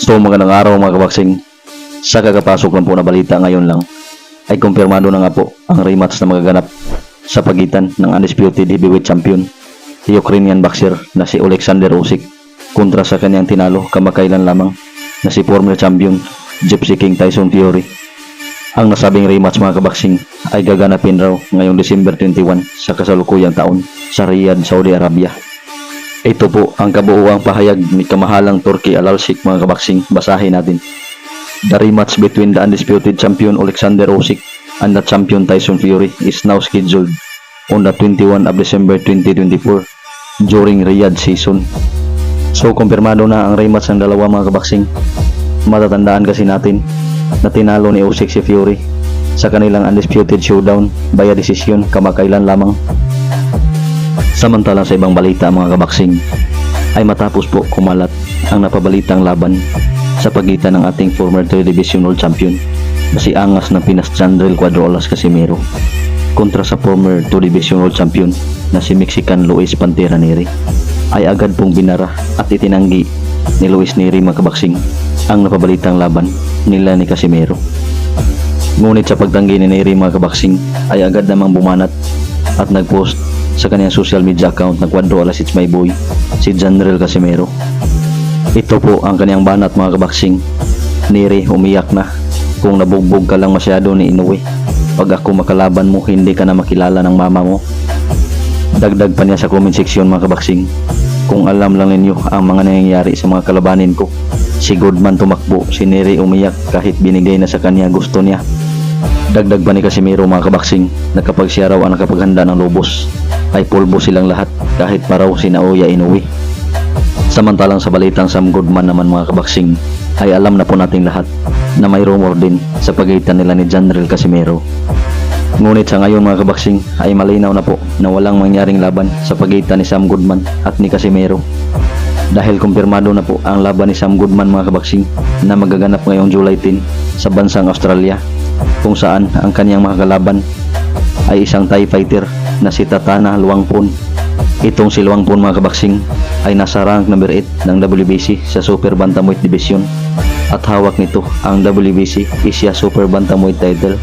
So magandang araw mga kabaksing. Sa kakapasok lang po na balita ngayon lang ay kumpirmado na nga po ang rematch na magaganap sa pagitan ng undisputed heavyweight champion, Ukrainian boxer na si Alexander Usyk kontra sa kanyang tinalo kamakailan lamang na si former champion Gypsy King Tyson Fury. Ang nasabing rematch mga kabaksing ay gaganapin raw ngayong December 21 sa kasalukuyang taon sa Riyadh, Saudi Arabia. Ito po ang kabuuang pahayag ni kamahalang Turki Al-Alsik mga kabaksing. Basahin natin. The rematch between the undisputed champion Alexander Usyk and the champion Tyson Fury is now scheduled on the 21 of December 2024 during Riyadh season. So kumpirmado na ang rematch ng dalawa mga kabaksing. Matatandaan kasi natin na tinalo ni Usyk si Fury sa kanilang undisputed showdown via decision kamakailan lamang. Samantala sa ibang balita mga kabaksing ay matapos po kumalat ang napabalitang laban sa pagitan ng ating former 3 Division World Champion na si Angas ng Pinas Jandrel Cuadro-Alas Casimero kontra sa former 2 Division World Champion na si Mexican Luis Pantera Neri, ay agad pong binara at itinanggi ni Luis Neri mga kabaksing ang napabalitang laban nila ni Casimero. Ngunit sa pagtanggi ni Neri mga kabaksing ay agad namang bumanat at nagpost sa kanyang social media account na Cuadro-Alas It's My Boy, si Jandrel Casimero. Ito po ang kanyang banat mga kabaksing. Neri, umiyak na. Kung nabugbog ka lang masyado ni Inoue, pag ako makalaban mo, hindi ka na makilala ng mama mo. Dagdag pa niya sa comment section mga kabaksing, kung alam lang ninyo ang mga nangyayari sa mga kalabanin ko. Si Goodman tumakbo, si Neri umiyak kahit binigay na sa kanya gusto niya. Dagdag pa ni Casimero mga kabaksing na kapag siya raw ang nakapaghanda ng lubos ay pulbo silang lahat kahit pa raw si Naoya Inoue. Samantalang sa balitang Sam Goodman naman mga kabaksing ay alam na po nating lahat na may rumor din sa pagitan nila ni Jandrel Casimero. Ngunit sa ngayon mga kabaksing ay malinaw na po na walang mangyaring laban sa pagitan ni Sam Goodman at ni Casimero, dahil kumpirmado na po ang laban ni Sam Goodman mga kabaksing na magaganap ngayong July 10 sa bansang Australia, kung saan ang kanyang mga kalaban ay isang Thai fighter na si Tatana Luangpun. Itong si Luangpun mga kabaksing ay nasa rank number 8 ng WBC sa Super Bantamweight Division at hawak nito ang WBC Asia Super Bantamweight title.